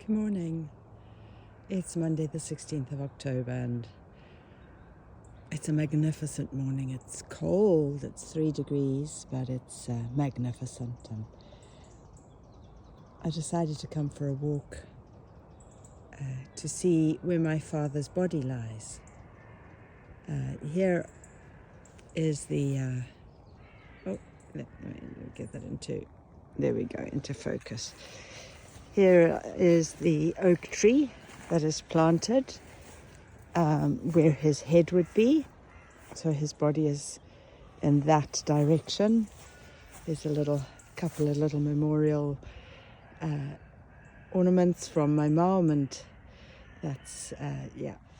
Good morning. It's Monday the 16th of October and it's a magnificent morning. It's cold, it's 3 degrees, but it's magnificent. And I decided to come for a walk to see where my father's body lies. Here is the, let me get that there we go, into focus. Here is the oak tree that is planted where his head would be. So his body is in that direction. There's a couple of little memorial ornaments from my mom, and that's,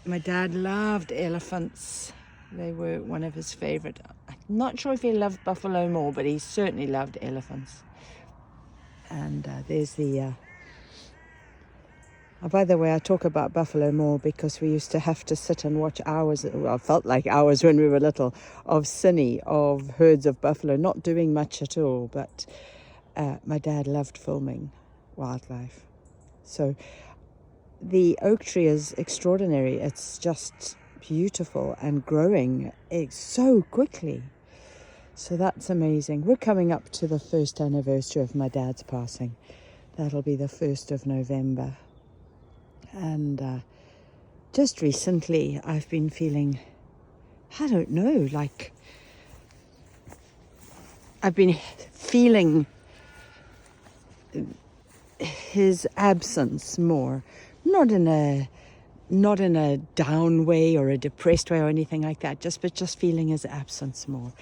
My dad loved elephants. They were one of his favorite. I'm not sure if he loved buffalo more, but he certainly loved elephants. And there's the... by the way, I talk about buffalo more because we used to have to sit and watch hours, well, it felt like hours when we were little, of Cine, of herds of buffalo, not doing much at all. But my dad loved filming wildlife. So the oak tree is extraordinary. It's just beautiful and growing so quickly. So that's amazing. We're coming up to the first anniversary of my dad's passing. That'll be the 1st of November. And just recently I've been feeling, I don't know, like I've been feeling his absence more, not in a down way or a depressed way or anything like that, but just feeling his absence more.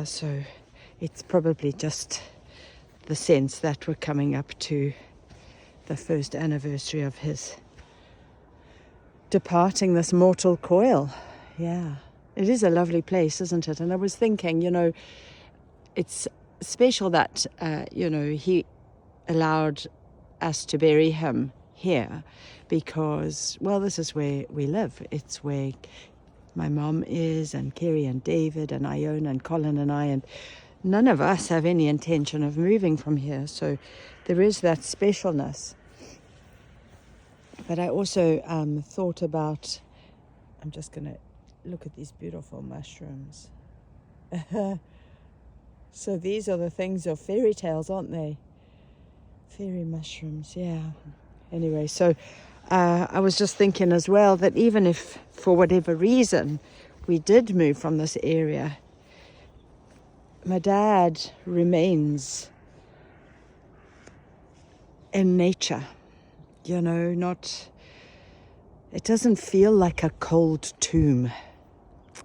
So it's probably just the sense that we're coming up to the first anniversary of his departing this mortal coil. Yeah, it is a lovely place, isn't it? And I was thinking, it's special that, he allowed us to bury him here because, well, this is where we live. It's where my mom is, and Kerry and David and Iona and Colin and I, and none of us have any intention of moving from here. So there is that specialness. But I also thought about, I'm just going to look at these beautiful mushrooms. So these are the things of fairy tales, aren't they? Fairy mushrooms, yeah. Anyway, so I was just thinking as well that even if for whatever reason we did move from this area, my dad remains in nature. It doesn't feel like a cold tomb. It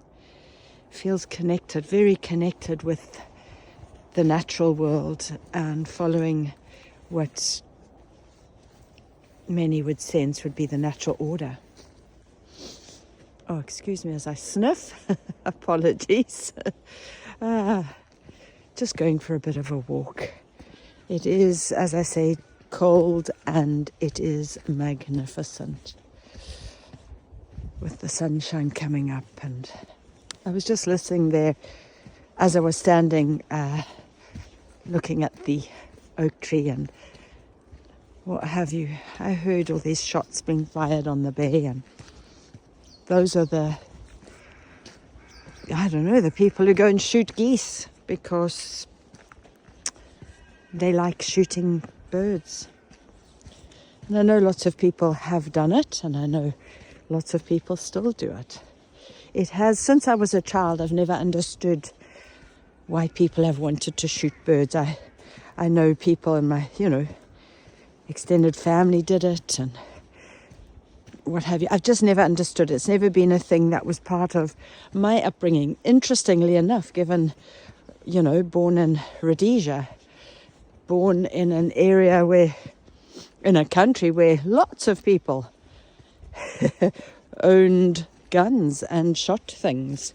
feels connected, very connected with the natural world and following what many would sense would be the natural order. Oh, excuse me as I sniff. Apologies. Just going for a bit of a walk. It is, as I say, cold, and it is magnificent with the sunshine coming up. And I was just listening there as I was standing looking at the oak tree and what have you. I heard all these shots being fired on the bay, and those are the people who go and shoot geese because they like shooting birds. And I know lots of people have done it, and I know lots of people still do it. It has, since I was a child, I've never understood why people have wanted to shoot birds. I know people in my, extended family did it and what have you. I've just never understood it. It's never been a thing that was part of my upbringing. Interestingly enough, given, born in Rhodesia, born in an area in a country where lots of people owned guns and shot things,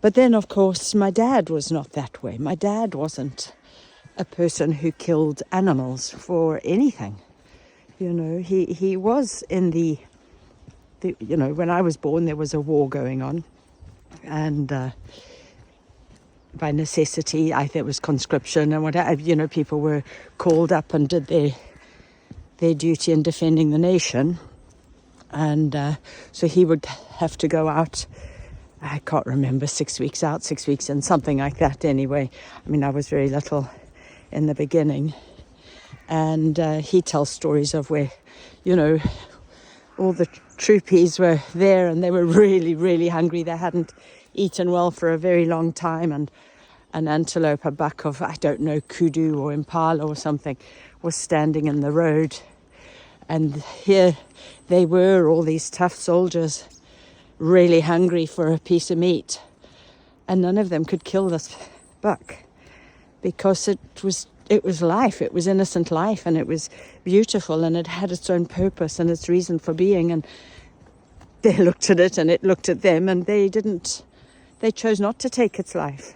But then, of course, my dad was not that way. My dad wasn't a person who killed animals for anything. He was in the when I was born, there was a war going on. And by necessity. I think it was conscription and whatever. You know, people were called up and did their duty in defending the nation. And so he would have to go out, I can't remember, 6 weeks out, 6 weeks in, something like that anyway. I mean, I was very little in the beginning. And he tells stories of where, you know, all the troopies were there and they were really, really hungry. They hadn't eaten well for a very long time, and an antelope, a buck of, I don't know, kudu or impala or something, was standing in the road. And here they were, all these tough soldiers, really hungry for a piece of meat. And none of them could kill this buck because it was life. It was innocent life, and it was beautiful, and it had its own purpose and its reason for being. And they looked at it and it looked at them, and they chose not to take its life.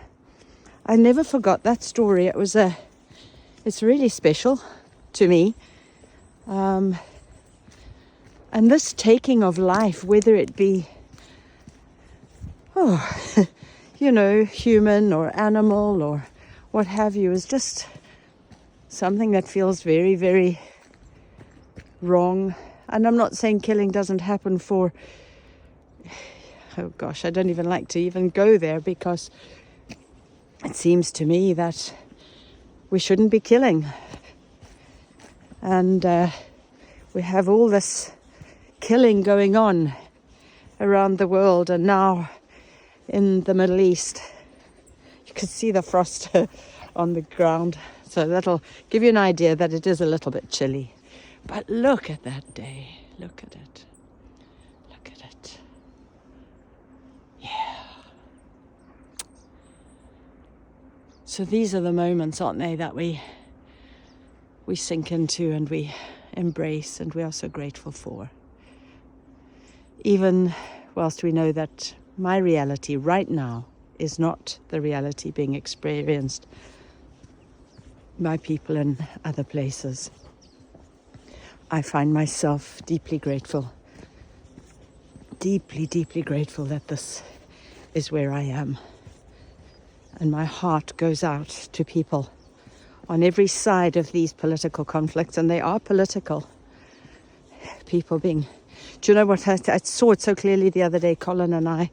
I never forgot that story. It's really special to me. And this taking of life, whether it be, you know, human or animal or what have you, is just something that feels very, very wrong. And I'm not saying killing doesn't happen for, oh gosh, I don't even like to even go there, because it seems to me that we shouldn't be killing. And we have all this killing going on around the world, and now in the Middle East. You can see the frost on the ground. So that'll give you an idea that it is a little bit chilly. But look at that day. Look at it. Look at it. Yeah. So these are the moments, aren't they, that we sink into and we embrace, and we are so grateful for. Even whilst we know that my reality right now is not the reality being experienced by people in other places, I find myself deeply grateful, deeply, deeply grateful that this is where I am. And my heart goes out to people on every side of these political conflicts, and they are political. People being... Do you know what? I saw it so clearly the other day. Colin and I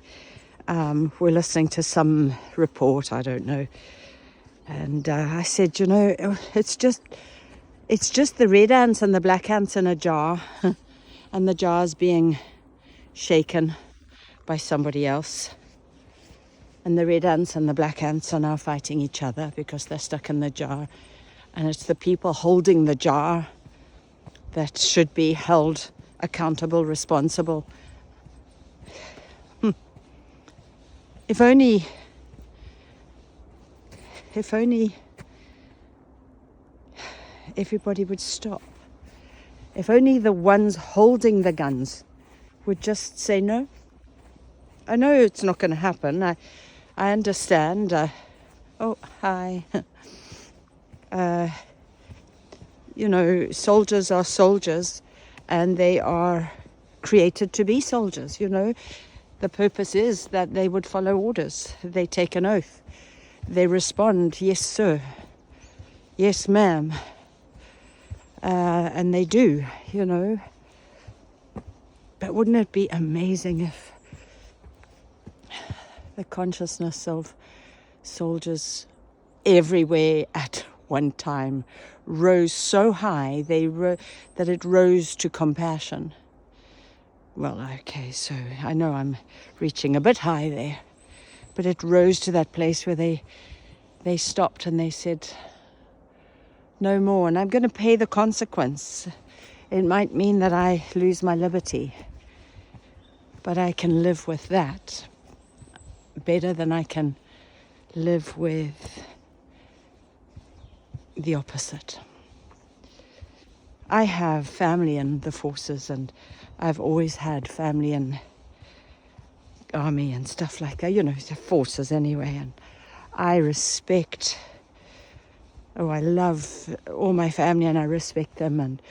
were listening to some report, I don't know. And I said, you know, it's just the red ants and the black ants in a jar. And the jar's being shaken by somebody else. And the red ants and the black ants are now fighting each other because they're stuck in the jar. And it's the people holding the jar that should be held accountable, responsible. If only everybody would stop. If only the ones holding the guns would just say no. I know it's not going to happen. I understand. Oh, hi. You know, soldiers are soldiers, and they are created to be soldiers, you know. The purpose is that they would follow orders. They take an oath. They respond, yes, sir. Yes, ma'am. And they do, you know. But wouldn't it be amazing if the consciousness of soldiers everywhere at one time rose so high that it rose to compassion? Well, okay, so I know I'm reaching a bit high there, but it rose to that place where they stopped and they said, no more, and I'm going to pay the consequence. It might mean that I lose my liberty, but I can live with that better than I can live with the opposite. I have family in the forces, and I've always had family in army and stuff like that, you know, the forces anyway, and I love all my family, and I respect them, and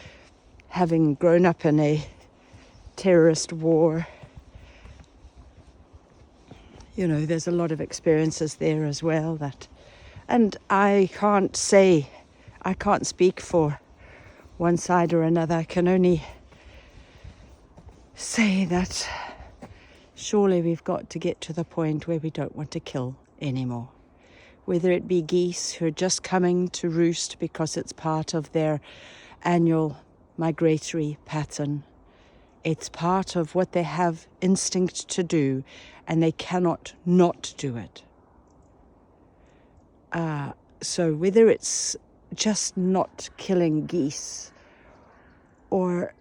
having grown up in a terrorist war, you know, there's a lot of experiences there as well that, and I can't speak for one side or another. I can only say that surely we've got to get to the point where we don't want to kill anymore. Whether it be geese who are just coming to roost because it's part of their annual migratory pattern. It's part of what they have instinct to do, and they cannot not do it. So whether it's just not killing geese, or,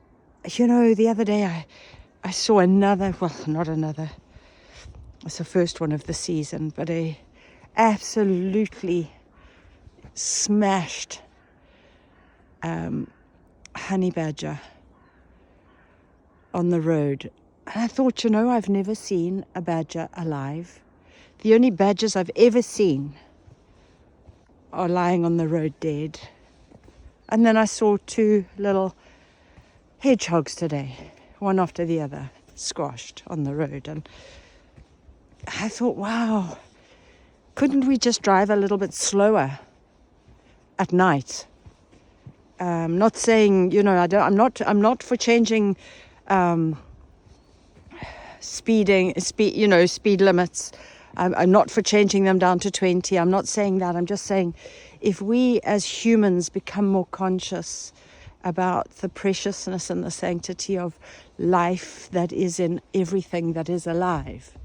you know, the other day I saw another, well, not another, it's the first one of the season, but a absolutely smashed honey badger on the road. And I thought, you know, I've never seen a badger alive. The only badgers I've ever seen are lying on the road dead. And then I saw two little hedgehogs today, one after the other, squashed on the road. And I thought, wow, couldn't we just drive a little bit slower at night? Not saying, you know, I'm not for changing speed limits. I'm not for changing them down to 20. I'm not saying that. I'm just saying, if we as humans become more conscious about the preciousness and the sanctity of life that is in everything that is alive,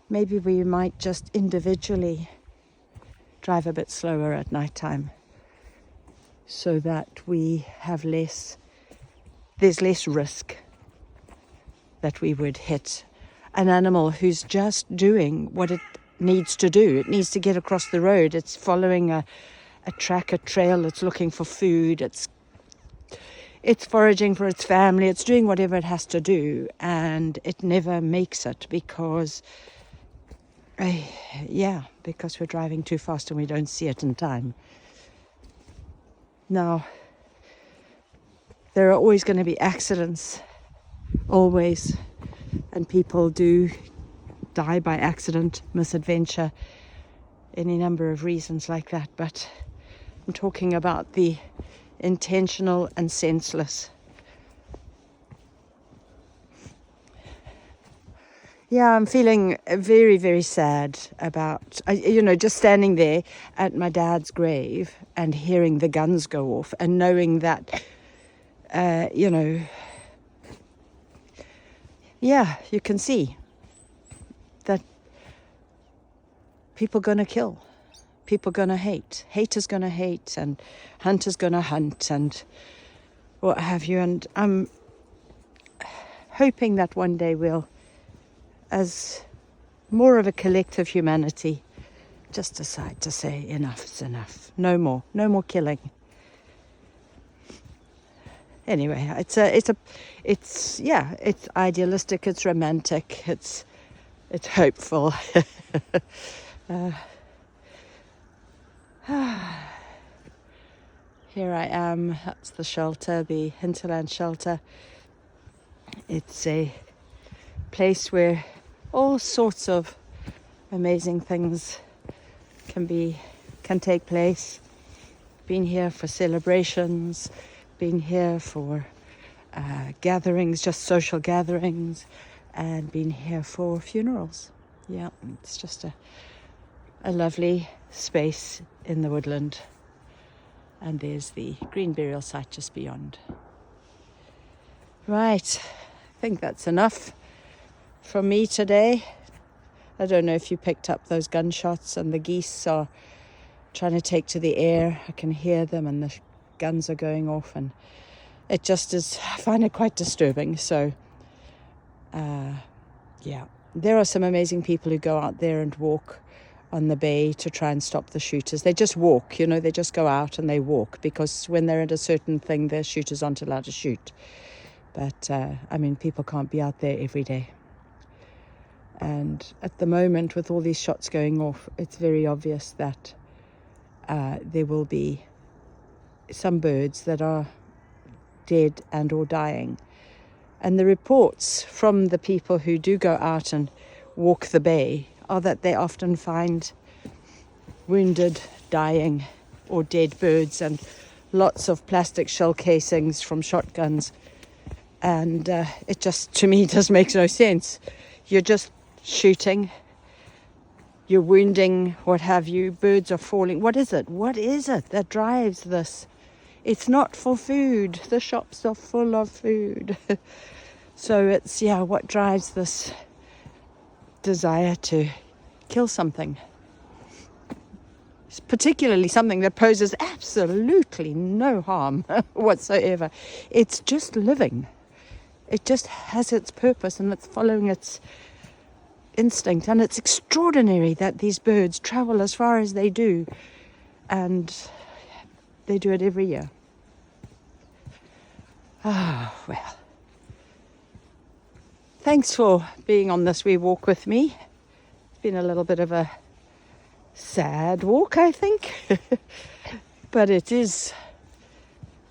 maybe we might just individually drive a bit slower at night time, so that we have there's less risk that we would hit an animal who's just doing what it needs to do. It needs to get across the road. It's following a track, a trail. It's looking for food. It's foraging for its family. It's doing whatever it has to do, and it never makes it because we're driving too fast and we don't see it in time. Now, there are always going to be accidents, always, and people do die by accident, misadventure, any number of reasons like that, but I'm talking about the intentional and senseless. Yeah, I'm feeling very, very sad about, just standing there at my dad's grave and hearing the guns go off and knowing that, you can see that people going to kill, people going to hate, haters going to hate, and hunters going to hunt, and what have you. And I'm hoping that one day we'll, as more of a collective humanity, just decide to say enough's enough. No more killing. Anyway, it's idealistic, it's romantic, it's hopeful. Here I am. That's the shelter, the Hinterland shelter. It's a place where all sorts of amazing things can take place. Been here for celebrations, been here for gatherings, just social gatherings, and been here for funerals. Yeah, it's just a lovely space in the woodland. And there's the green burial site just beyond. Right, I think that's enough from me today. I don't know if you picked up those gunshots, and the geese are trying to take to the air. I can hear them, and the guns are going off, and it just is, I find it quite disturbing. So there are some amazing people who go out there and walk on the bay to try and stop the shooters. They just walk, they just go out and they walk, because when they're at a certain thing, the shooters aren't allowed to shoot. But people can't be out there every day. And at the moment, with all these shots going off, it's very obvious that there will be some birds that are dead and or dying. And the reports from the people who do go out and walk the bay are that they often find wounded, dying or dead birds and lots of plastic shell casings from shotguns. And it just, to me, just makes no sense. You're just shooting, you're wounding, what have you, birds are falling. What is it? What is it that drives this? It's not for food. The shops are full of food. So it's, what drives this desire to kill something? It's particularly something that poses absolutely no harm whatsoever. It's just living. It just has its purpose and it's following its instinct. And it's extraordinary that these birds travel as far as they do. And they do it every year. Ah, well. Thanks for being on this wee walk with me. It's been a little bit of a sad walk, I think. But it is,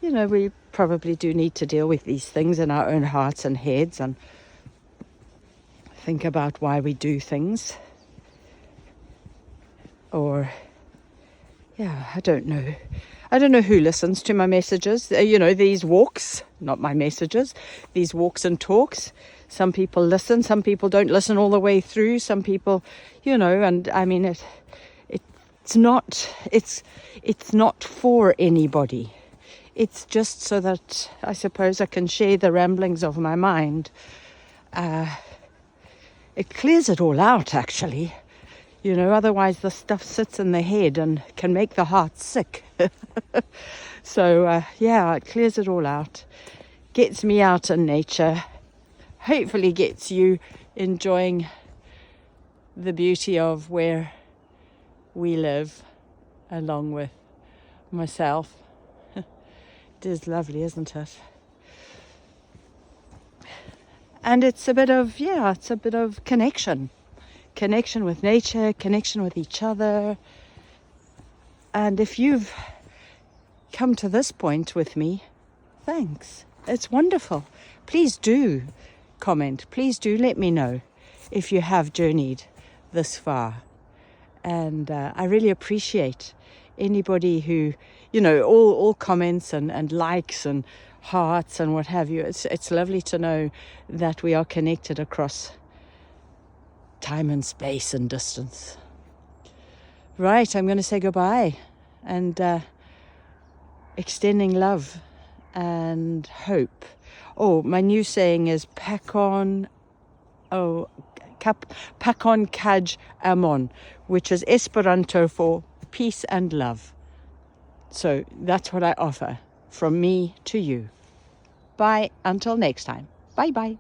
we probably do need to deal with these things in our own hearts and heads and think about why we do things. Or, I don't know. I don't know who listens to my messages. These walks, not my messages, these walks and talks. Some people listen, some people don't listen all the way through. Some people, and I mean, it's not for anybody. It's just so that I suppose I can share the ramblings of my mind. It clears it all out, actually. Otherwise the stuff sits in the head and can make the heart sick. So, it clears it all out. Gets me out in nature. Hopefully gets you enjoying the beauty of where we live, along with myself. It is lovely, isn't it? And it's a bit of connection with nature, connection with each other. And if you've come to this point with me, thanks. It's wonderful. Please do comment. Please do let me know if you have journeyed this far. And I really appreciate anybody who, all comments and likes and hearts and what have you. It's lovely to know that we are connected across time and space and distance. Right, I'm going to say goodbye and extending love and hope. Oh, my new saying is Pakon Kaj Amon, which is Esperanto for peace and love. So that's what I offer from me to you. Bye until next time. Bye bye.